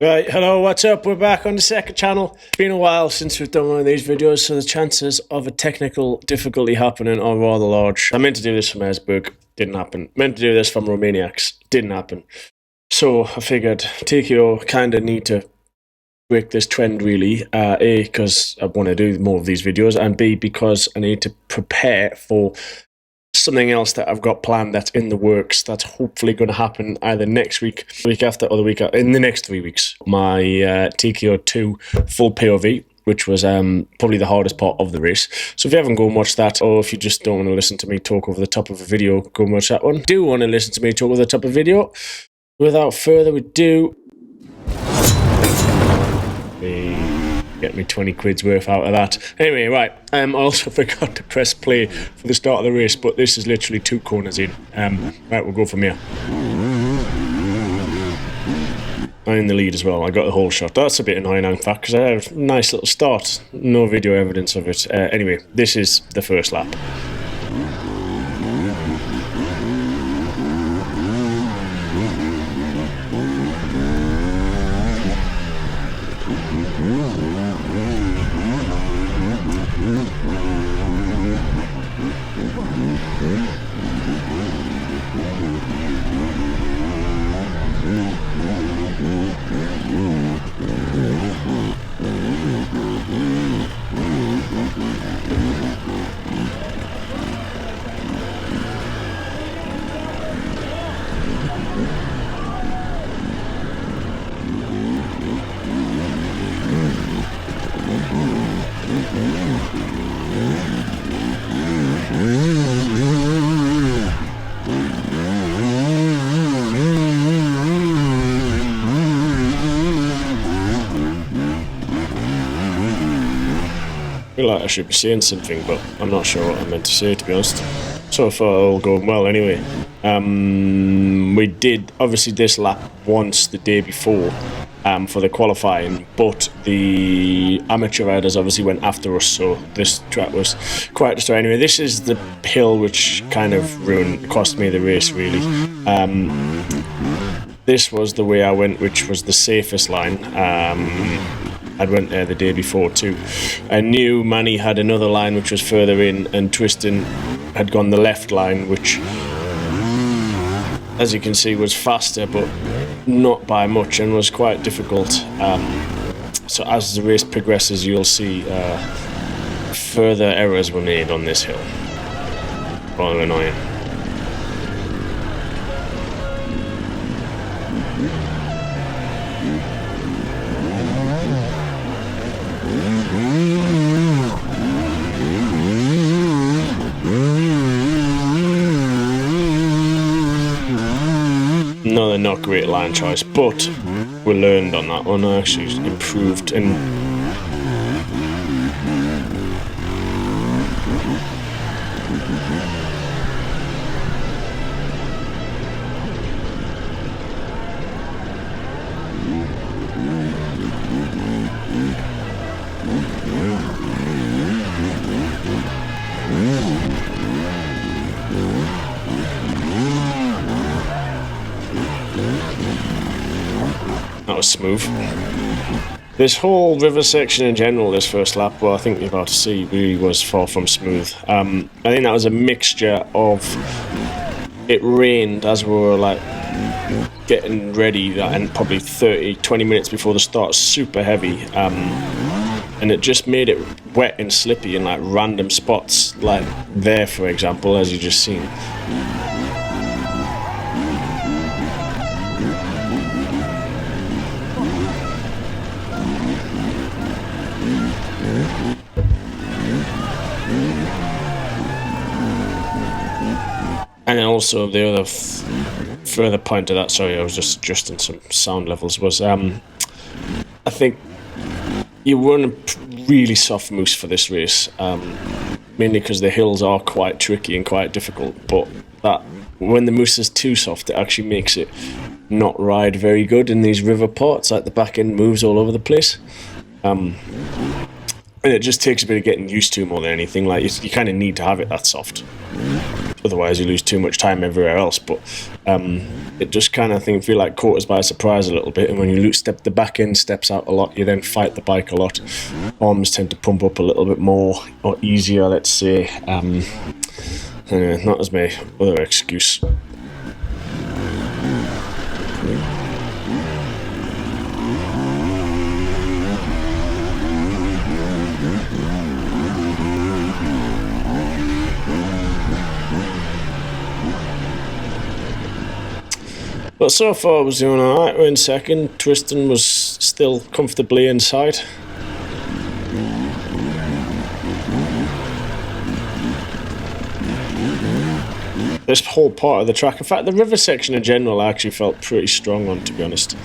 Right, hello, what's up? We're back on the second channel. It's been a while since we've done one of these videos, so the chances of a technical difficulty happening are rather large. I meant to do this from Esberg, didn't happen. Meant to do this from Romaniacs, didn't happen. So I figured TKO kind of need to break this trend really, A, because I want to do more of these videos, and B, because I need to prepare for something else that I've got planned that's in the works that's hopefully going to happen either next week, week after, or the week in the next 3 weeks. My TKO 2 full POV, which was probably the hardest part of the race. So if you haven't go and watch that, or if you just don't want to listen to me talk over the top of a video, go and watch that one. Do want to listen to me talk over the top of a video. Without further ado, get me 20 quid's worth out of that. Anyway, right, I also forgot to press play for the start of the race, but this is literally 2 corners in. Right, we'll go from here. I'm in the lead as well. I got the whole shot. That's a bit annoying, in fact, because I had a nice little start. No video evidence of it. Anyway, this is the first lap. I feel like I should be saying something, but I'm not sure what I meant to say, to be honest. So far, all going well anyway. We did, obviously, this lap once the day before for the qualifying, but the amateur riders obviously went after us, so this track was quite destroyed. Anyway, this is the hill which kind of cost me the race, really. This was the way I went, which was the safest line. I'd went there the day before too. I knew Manny had another line which was further in, and Twiston had gone the left line, which, as you can see, was faster, but not by much, and was quite difficult. So as the race progresses, you'll see further errors were made on this hill. Rather annoying. No, they're not great line choice, but we learned on that one. I actually improved and that was smooth. This whole river section in general, this first lap, well, I think you're about to see, really was far from smooth. I think that was a mixture of, it rained as we were like getting ready, and probably 20 minutes before the start, super heavy, and it just made it wet and slippy in like random spots, like there, for example, as you just seen. And then also the other further point to that, sorry, I was just adjusting some sound levels, was I think you run a really soft mousse for this race, mainly because the hills are quite tricky and quite difficult, but that when the mousse is too soft, it actually makes it not ride very good in these river parts, like the back end moves all over the place. And it just takes a bit of getting used to more than anything, like you kind of need to have it that soft. otherwise you lose too much time everywhere else. But it just kind of feel like caught us by surprise a little bit. And when you step the back end steps out a lot, you then fight the bike a lot. Arms tend to pump up a little bit more or easier, let's say. Anyway, not as my other excuse. But so far I was doing alright. We're in second. Tristan was still comfortably inside. This whole part of the track, in fact the river section in general I actually felt pretty strong on, to be honest.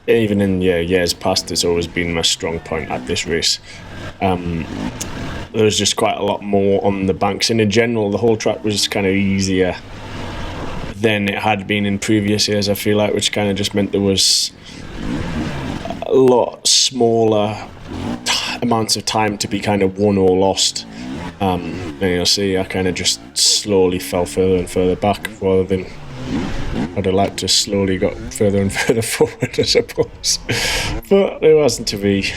Even in years past it's always been my strong point at this race. There was just quite a lot more on the banks, and in general the whole track was kind of easier than it had been in previous years, I feel like, which kind of just meant there was a lot smaller amounts of time to be kind of won or lost. And you'll see I kind of just slowly fell further and further back, rather than I'd have liked to slowly got further and further forward, I suppose. But it wasn't to be.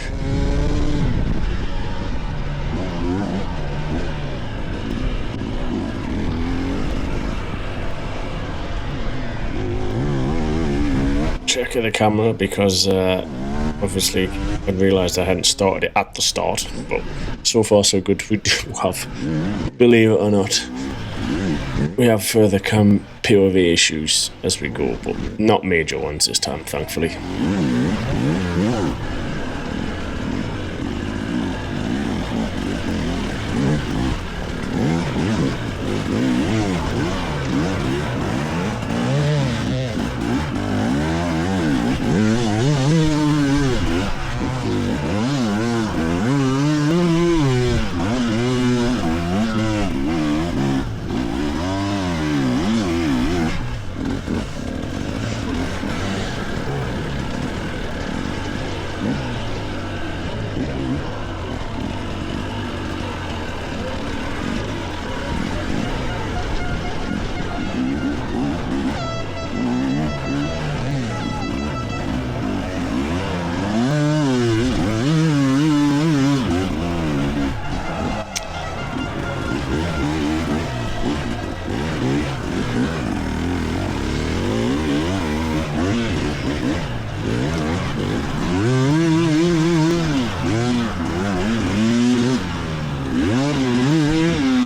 Check of the camera, because obviously I realised I hadn't started it at the start, but so far so good. We do have, believe it or not, we have further POV issues as we go, but not major ones this time, thankfully.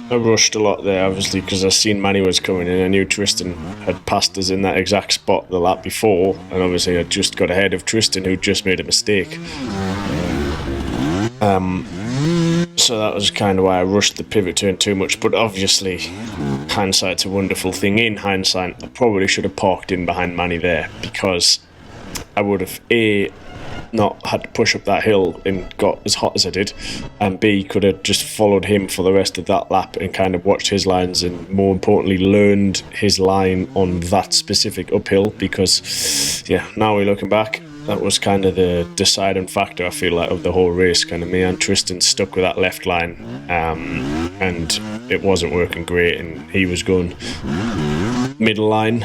I rushed a lot there, obviously, because I seen Manny was coming in. I knew Tristan had passed us in that exact spot the lap before, and obviously I just got ahead of Tristan, who just made a mistake. So that was kind of why I rushed the pivot turn too much, but obviously hindsight's a wonderful thing. In hindsight, I probably should have parked in behind Manny there, because I would have not had to push up that hill and got as hot as I did, and B, could have just followed him for the rest of that lap and kind of watched his lines, and more importantly learned his line on that specific uphill, because now we're looking back, that was kind of the deciding factor, I feel like, of the whole race. Kind of me and Tristan stuck with that left line, and it wasn't working great, and he was going middle line.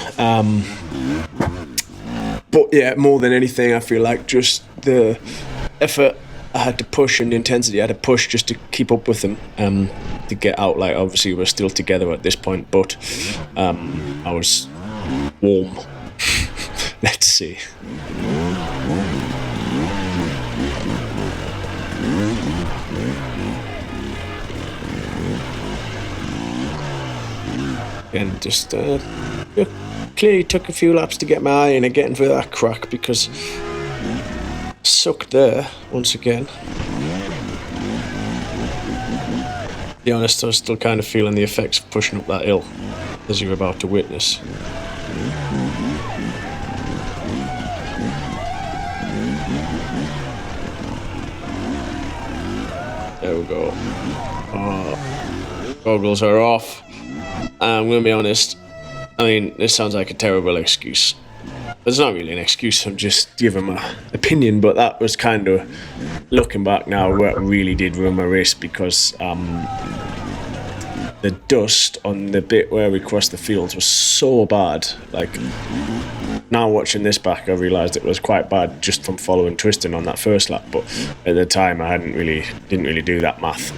But yeah, more than anything, I feel like just the effort I had to push and the intensity I had to push just to keep up with them, to get out. Like, obviously we're still together at this point, but I was warm. Let's see. And just clearly took a few laps to get my eye in and getting through that crack, because sucked there once again. To be honest, I was still kind of feeling the effects of pushing up that hill, as you're about to witness. There we go. Goggles are off. I'm going to be honest, I mean, this sounds like a terrible excuse. It's not really an excuse, I'm just giving my opinion, but that was kind of, looking back now, where it really did ruin my race, because the dust on the bit where we crossed the fields was so bad. Like, now watching this back, I realised it was quite bad just from following twisting on that first lap. But at the time, I didn't really do that math.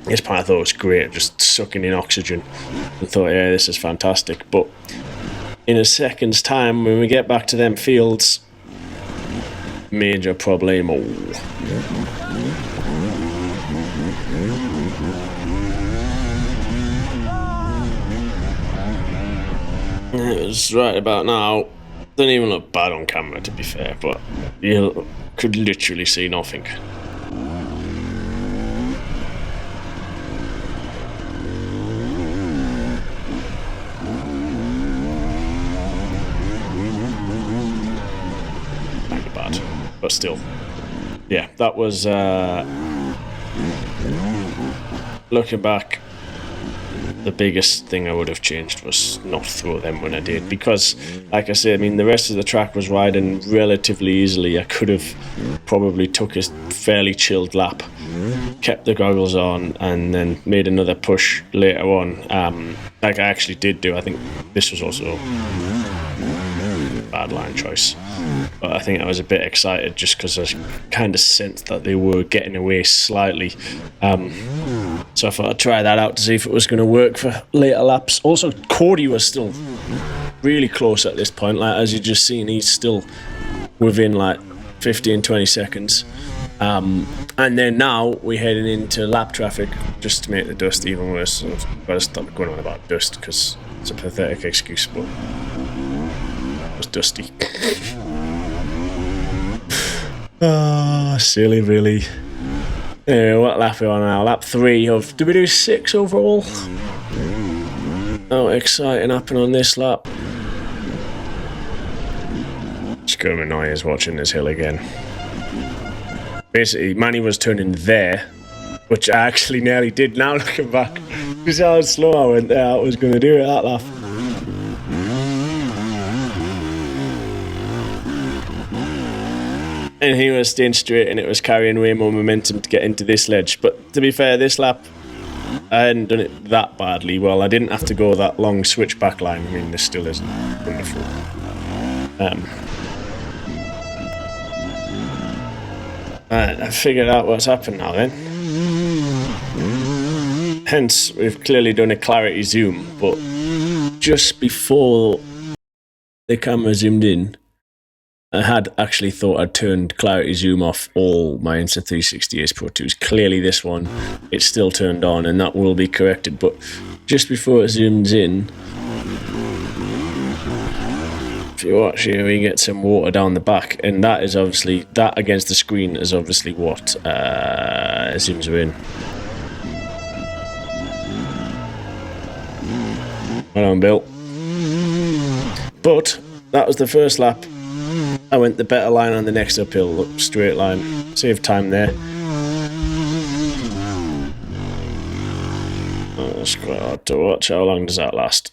This part I thought was great, just sucking in oxygen, and thought, yeah, this is fantastic. But in a second's time, when we get back to them fields, major problemo. It was right about now. Doesn't even look bad on camera, to be fair, but you could literally see nothing. Kind of bad, but still. Yeah, that was, looking back, the biggest thing I would have changed was not throw them when I did, because, like I said, I mean, the rest of the track was riding relatively easily. I could have probably took a fairly chilled lap, kept the goggles on, and then made another push later on, like I actually did do. I think this was also a bad line choice, but I think I was a bit excited just because I kind of sensed that they were getting away slightly. So I thought I'd try that out to see if it was going to work for later laps. Also, Cody was still really close at this point. Like, as you just seen, he's still within like 15-20 seconds. And then now we're heading into lap traffic just to make the dust even worse. So I've got to stop going on about dust because it's a pathetic excuse, but it was dusty. Ah, silly Billy. What lap are we on now? Lap 3 of... Did we do 6 overall? Oh, exciting happened on this lap. It's going to annoy us watching this hill again. Basically, Manny was turning there, which I actually nearly did now looking back. Because how slow I went there, I was going to do it that lap. And he was staying straight and it was carrying way more momentum to get into this ledge. But to be fair, this lap, I hadn't done it that badly. Well, I didn't have to go that long switchback line. I mean, this still is wonderful. Right, I figured out what's happened now then. Hence, we've clearly done a clarity zoom, but just before the camera zoomed in, I had actually thought I'd turned clarity zoom off all my Insta360 Ace Pro 2s. Clearly this one, it's still turned on and that will be corrected, but just before it zooms in, if you watch here, we get some water down the back, and that is obviously, that against the screen is obviously what zooms are in. Well on, Bill. But that was the first lap. I went the better line on the next uphill, look, straight line, saved time there. Oh, that's quite hard to watch. How long does that last?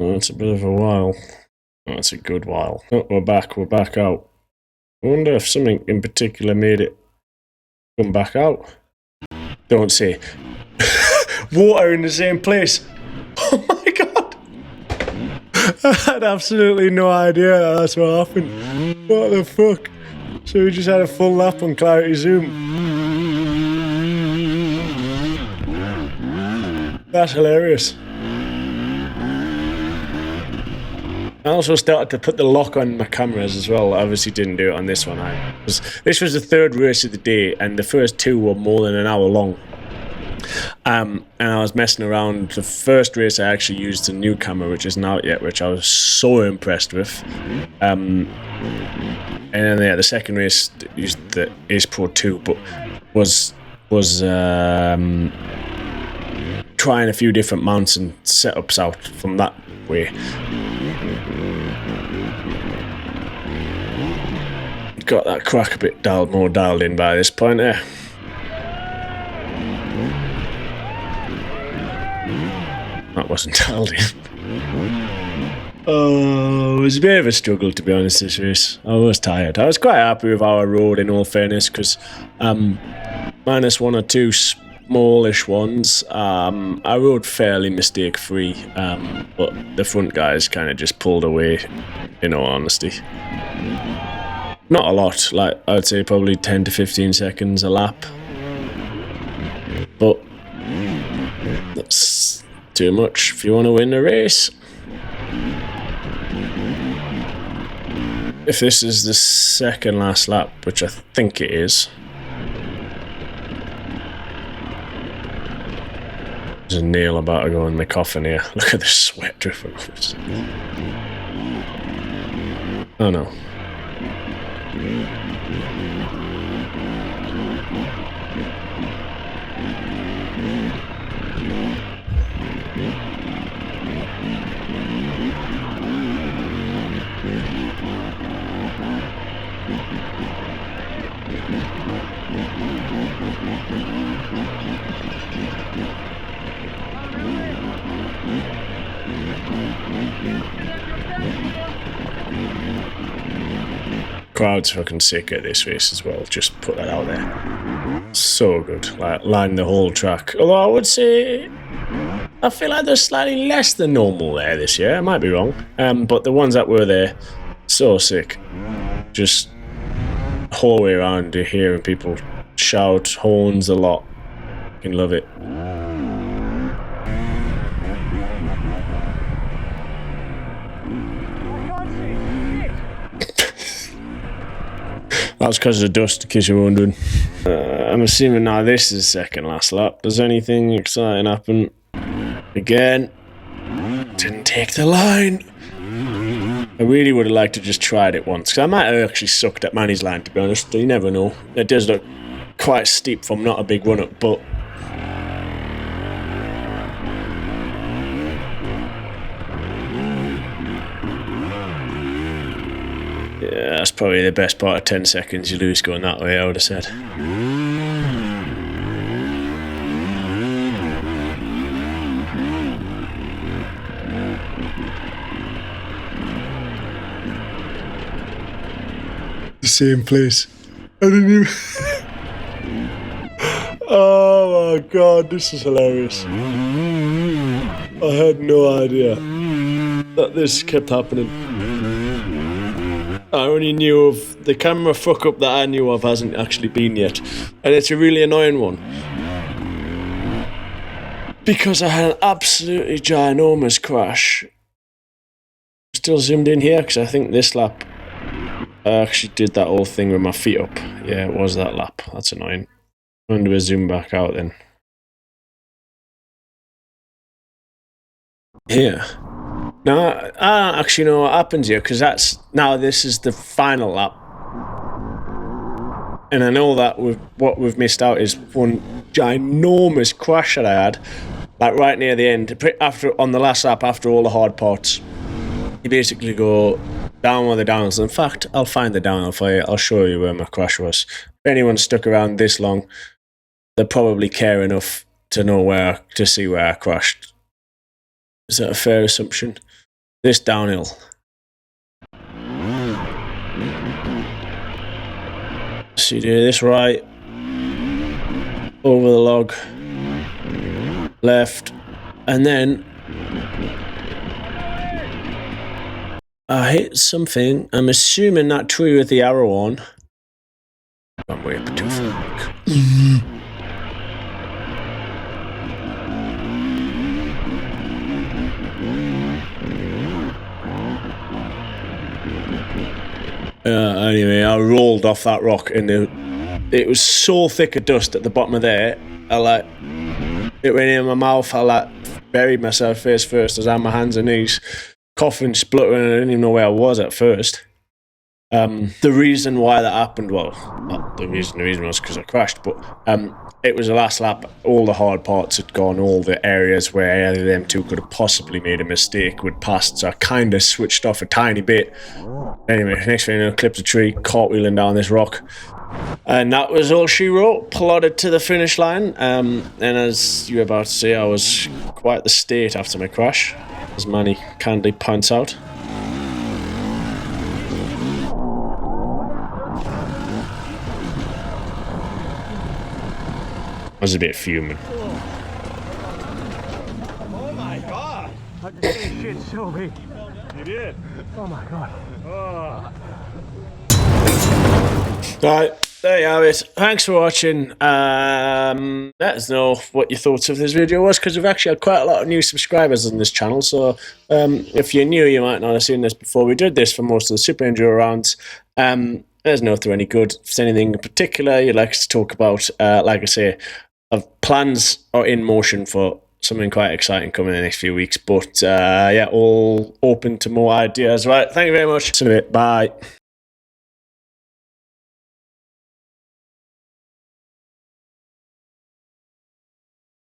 Oh, it's a bit of a while. Oh, it's a good while. Oh, we're back out. I wonder if something in particular made it come back out. Don't say. Water in the same place. Oh my god! I had absolutely no idea that's what happened. What the fuck? So we just had a full lap on clarity zoom. That's hilarious. I also started to put the lock on my cameras as well. I obviously didn't do it on this one. This was the third race of the day, and the first two were more than an hour long. And I was messing around. The first race I actually used a new camera, which isn't out yet, which I was so impressed with. And then yeah, the second race used the Ace Pro 2, but was trying a few different mounts and setups out from that way. Got that crack a bit more dialed in by this point there. That wasn't dialed in. Oh, it was a bit of a struggle, to be honest, this race. I was tired. I was quite happy with how I rode, in all fairness, because minus one or two smallish ones, I rode fairly mistake-free, but the front guys kind of just pulled away, in all honesty. Not a lot, like, I'd say probably 10 to 15 seconds a lap. But that's too much if you want to win a race. If this is the second last lap, which I think it is. There's a nail about to go in the coffin here. Look at the sweat dripping off this. Oh no. Crowd's fucking sick at this race as well, just put that out there. So good, like, line the whole track. Although I would say, I feel like there's slightly less than normal there this year, I might be wrong. But the ones that were there, so sick. Just whole way around, you're hearing people shout, horns a lot. You can love it. That's because of the dust, in case you're wondering. I'm assuming now this is second last lap. Does anything exciting happen? Again. Didn't take the line. I really would have liked to just tried it once, because I might have actually sucked at Manny's line, to be honest. You never know. It does look quite steep from not a big run-up, but... yeah, that's probably the best part of 10 seconds you lose going that way, I would have said. The same place. I didn't even... oh my god, this is hilarious. I had no idea that this kept happening. I only knew of the camera fuck up that I knew of hasn't actually been yet, and it's a really annoying one because I had an absolutely ginormous crash. Still zoomed in here because I think this lap I actually did that whole thing with my feet up. Yeah, it was that lap. That's annoying. When do we zoom back out then? Here. No, I don't actually know what happens here, because that's now this is the final lap, and I know that what we've missed out is one ginormous crash that I had, like right near the end, after on the last lap after all the hard parts. You basically go down one of the downhills. In fact, I'll find the downhill for you. I'll show you where my crash was. If anyone's stuck around this long, they probably care enough to know to see where I crashed. Is that a fair assumption? This downhill. So you do this right, over the log, left, and then I hit something. I'm assuming that tree with the arrow on. I'm way up too far. Anyway, I rolled off that rock and it was so thick of dust at the bottom of there. It went in my mouth. I buried myself face first. I was on my hands and knees, coughing, spluttering. I didn't even know where I was at first. The reason why that happened, well, not the reason was because I crashed, but it was the last lap. All the hard parts had gone, all the areas where either of them two could have possibly made a mistake would passed, so I kind of switched off a tiny bit. Anyway, next thing you know, clipped a tree, cartwheeling down this rock, and that was all she wrote. Plodded to the finish line, and as you were about to say, I was quite the state after my crash, as Manny kindly points out. I was a bit fuming. Oh my god! I just ate shit so big. You did? Oh my god. Oh. Right, there you have it. Thanks for watching. Let us know what your thoughts of this video was, because we've actually had quite a lot of new subscribers on this channel. So if you're new, you might not have seen this before. We did this for most of the Super Enduro rounds. Let us know if they're any good. If there's anything in particular you'd like us to talk about, like I say, plans are in motion for something quite exciting coming in the next few weeks. But yeah, all open to more ideas. Right, thank you very much. See you in a bit. Bye.